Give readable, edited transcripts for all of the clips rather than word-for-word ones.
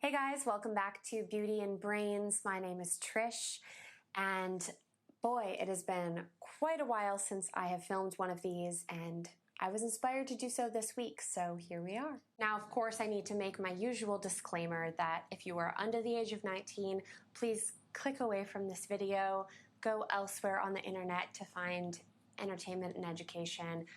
Hey guys, welcome back to Beauty and Brains. My name is Trish, and boy, it has been quite a while since I have filmed one of these, and I was inspired to do so this week, so here we are. Now, of course, I need to make my usual disclaimer that if you are under the age of 19, please click away from this video, go elsewhere on the internet to find entertainment and education.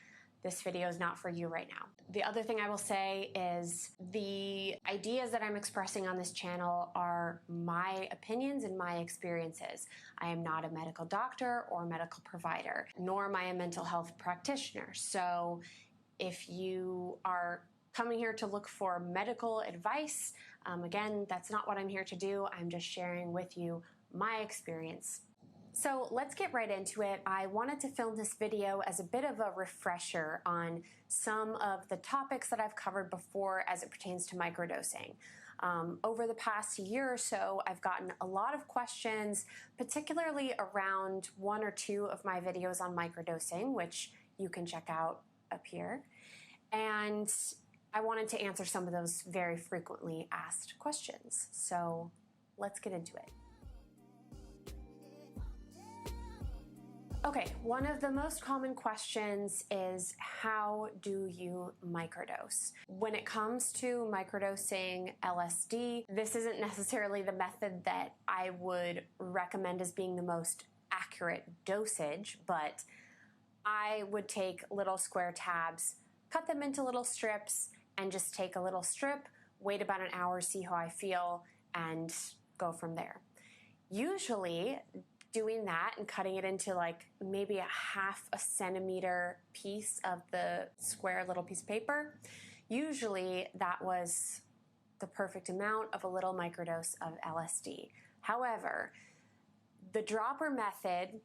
This video is not for you right now. The other thing I will say is the ideas that I'm expressing on this channel are my opinions and my experiences. I am not a medical doctor or medical provider, nor am I a mental health practitioner. So if you are coming here to look for medical advice, again, that's not what I'm here to do. I'm just sharing with you my experience. So let's get right into it. I wanted to film this video as a bit of a refresher on some of the topics that I've covered before as it pertains to microdosing. Over the past year or so, I've gotten a lot of questions, particularly around one or two of my videos on microdosing, which you can check out up here. And I wanted to answer some of those very frequently asked questions. So let's get into it. Okay, one of the most common questions is, how do you microdose? When it comes to microdosing LSD, this isn't necessarily the method that I would recommend as being the most accurate dosage, but I would take little square tabs, cut them into little strips, and just take a little strip, wait about an hour, see how I feel, and go from there. Usually, doing that and cutting it into like maybe a half a centimeter piece of the square little piece of paper, usually that was the perfect amount of a little microdose of LSD. However, the dropper method,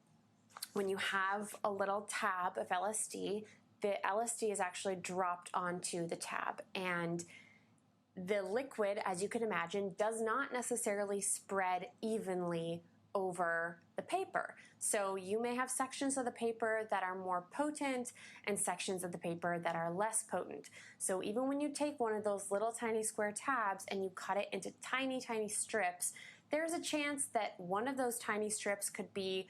when you have a little tab of LSD, the LSD is actually dropped onto the tab, and the liquid, as you can imagine, does not necessarily spread evenly over the paper. So you may have sections of the paper that are more potent and sections of the paper that are less potent. So even when you take one of those little tiny square tabs and you cut it into tiny, tiny strips, there's a chance that one of those tiny strips could be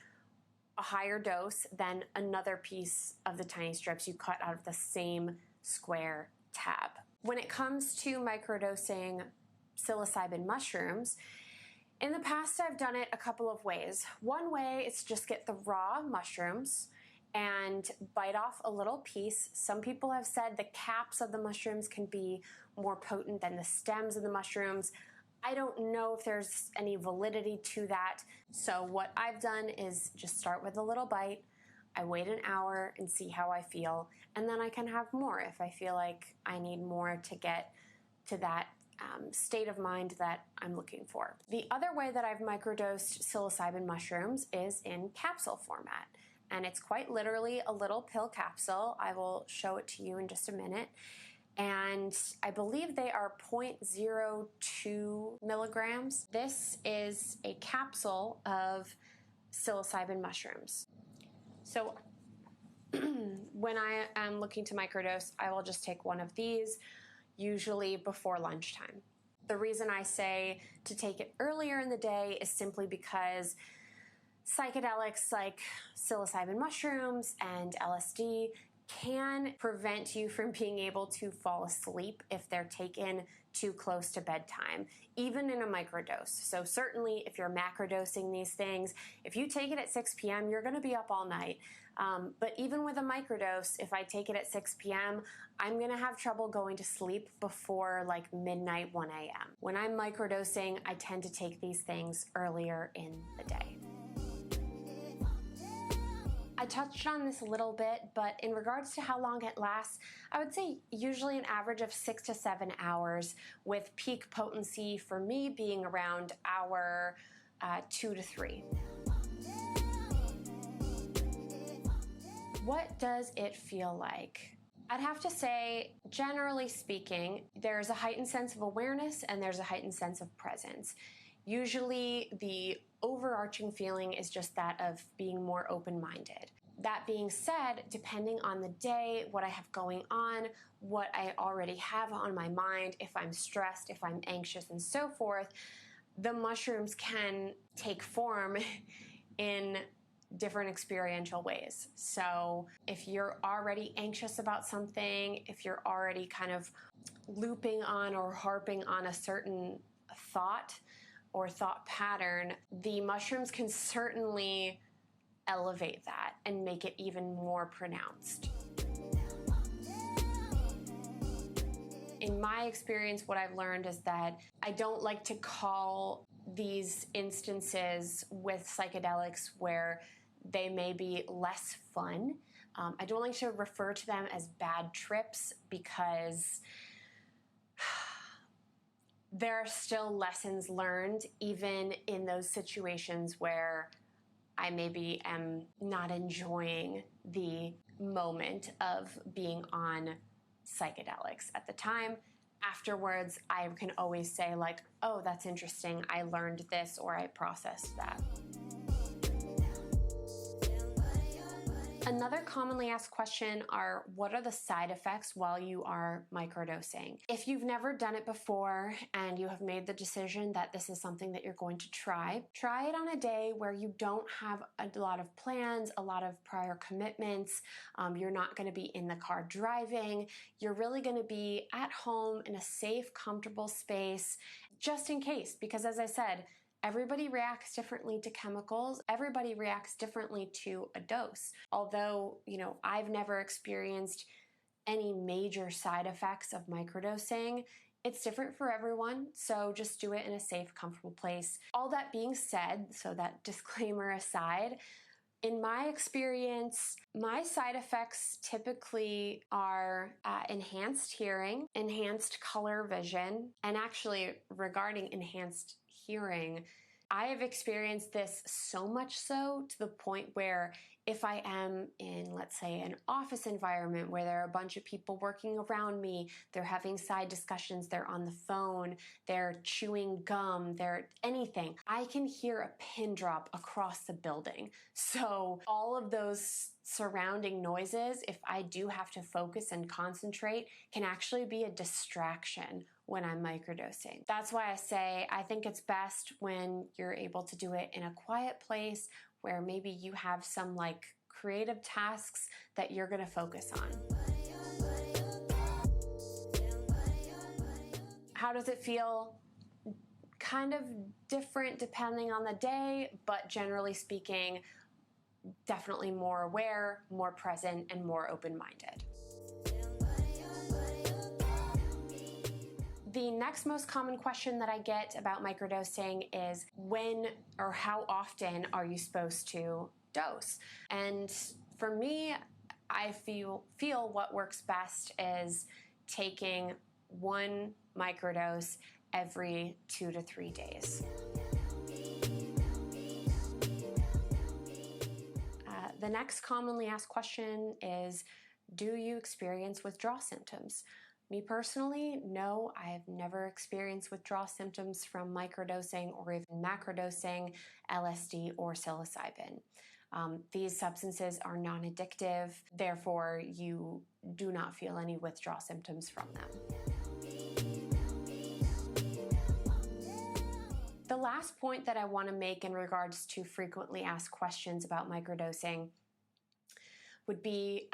a higher dose than another piece of the tiny strips you cut out of the same square tab. When it comes to microdosing psilocybin mushrooms, in the past, I've done it a couple of ways. One way is just get the raw mushrooms and bite off a little piece. Some people have said the caps of the mushrooms can be more potent than the stems of the mushrooms. I don't know if there's any validity to that. So what I've done is just start with a little bite. I wait an hour and see how I feel, and then I can have more if I feel like I need more to get to that state of mind that I'm looking for. The other way that I've microdosed psilocybin mushrooms is in capsule format, and it's quite literally a little pill capsule. I will show it to you in just a minute, and I believe they are 0.02 milligrams. This is a capsule of psilocybin mushrooms. So when I am looking to microdose, I will just take one of these, usually before lunchtime. The reason I say to take it earlier in the day is simply because psychedelics like psilocybin mushrooms and LSD can prevent you from being able to fall asleep if they're taken too close to bedtime, even in a microdose. So certainly if you're macrodosing these things, if you take it at 6 p.m., you're going to be up all night. But even with a microdose, if I take it at 6 p.m., I'm going to have trouble going to sleep before like midnight, 1 a.m. When I'm microdosing, I tend to take these things earlier in the day. I touched on this a little bit, but in regards to how long it lasts, I would say usually an average of 6 to 7 hours, with peak potency for me being around hour 2 to 3. What does it feel like? I'd have to say, generally speaking, there's a heightened sense of awareness and there's a heightened sense of presence. Usually the overarching feeling is just that of being more open-minded. That being said, depending on the day, what I have going on, what I already have on my mind, if I'm stressed, if I'm anxious, and so forth, the mushrooms can take form in different experiential ways. So if you're already anxious about something, if you're already kind of looping on or harping on a certain thought or thought pattern, the mushrooms can certainly elevate that and make it even more pronounced. In my experience, what I've learned is that I don't like to call these instances with psychedelics where they may be less fun. I don't like to refer to them as bad trips because there are still lessons learned even in those situations where I maybe am not enjoying the moment of being on psychedelics at the time. Afterwards, I can always say like, oh, that's interesting. I learned this or I processed that. Another commonly asked question are, what are the side effects while you are microdosing? If you've never done it before and you have made the decision that this is something that you're going to try it on a day where you don't have a lot of plans, a lot of prior commitments. You're not going to be in the car driving. You're really going to be at home in a safe, comfortable space, just in case, because as I said, everybody reacts differently to chemicals. Everybody reacts differently to a dose. Although, I've never experienced any major side effects of microdosing, it's different for everyone. So just do it in a safe, comfortable place. All that being said, so that disclaimer aside, in my experience, my side effects typically are enhanced hearing, enhanced color vision, and actually regarding enhanced hearing, I have experienced this so much so to the point where if I am in, let's say, an office environment where there are a bunch of people working around me, they're having side discussions, they're on the phone, they're chewing gum, they're anything, I can hear a pin drop across the building. So all of those surrounding noises, if I do have to focus and concentrate, can actually be a distraction when I'm microdosing. That's why I say I think it's best when you're able to do it in a quiet place where maybe you have some like creative tasks that you're gonna focus on. How does it feel? Kind of different depending on the day, but generally speaking, definitely more aware, more present, and more open-minded. The next most common question that I get about microdosing is when or how often are you supposed to dose? And for me, I feel what works best is taking one microdose every 2 to 3 days. The next commonly asked question is, do you experience withdrawal symptoms? Me personally, no, I have never experienced withdrawal symptoms from microdosing or even macrodosing LSD or psilocybin. These substances are non-addictive, therefore you do not feel any withdrawal symptoms from them. The last point that I want to make in regards to frequently asked questions about microdosing would be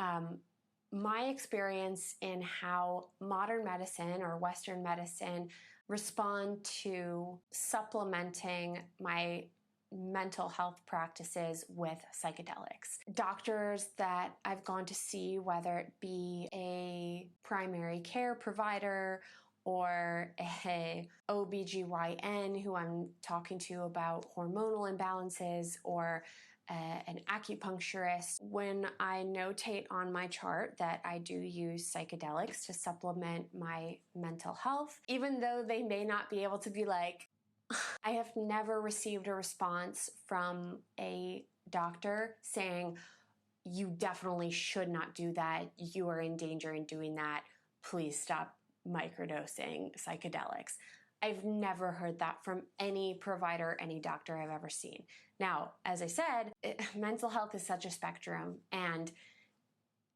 my experience in how modern medicine or Western medicine respond to supplementing my mental health practices with psychedelics. Doctors that I've gone to see, whether it be a primary care provider or a OBGYN who I'm talking to about hormonal imbalances, or an acupuncturist, when I notate on my chart that I do use psychedelics to supplement my mental health, even though they may not be able to be like, I have never received a response from a doctor saying, you definitely should not do that, you are in danger in doing that, please stop microdosing psychedelics. I've never heard that from any provider, any doctor I've ever seen. Now, as I said, mental health is such a spectrum, and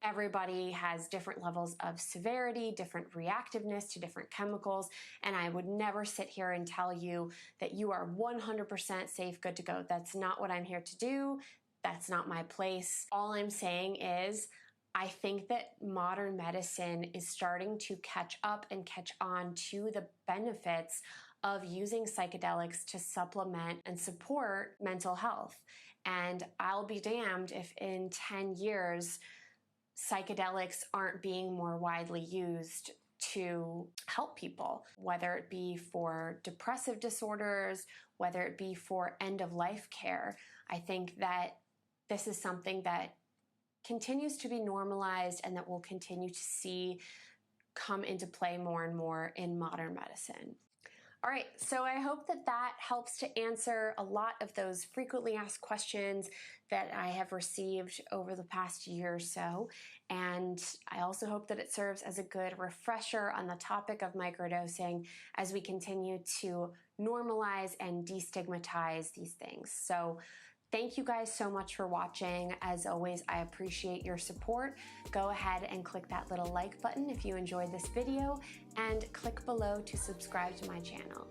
everybody has different levels of severity, different reactiveness to different chemicals, and I would never sit here and tell you that you are 100% safe, good to go. That's not what I'm here to do. That's not my place. All I'm saying is I think that modern medicine is starting to catch up and catch on to the benefits of using psychedelics to supplement and support mental health. And I'll be damned if in 10 years, psychedelics aren't being more widely used to help people, whether it be for depressive disorders, whether it be for end-of-life care. I think that this is something that continues to be normalized and that we'll continue to see come into play more and more in modern medicine. All right, so I hope that that helps to answer a lot of those frequently asked questions that I have received over the past year or so. And I also hope that it serves as a good refresher on the topic of microdosing as we continue to normalize and destigmatize these things. So thank you guys so much for watching. As always, I appreciate your support. Go ahead and click that little like button if you enjoyed this video, and click below to subscribe to my channel.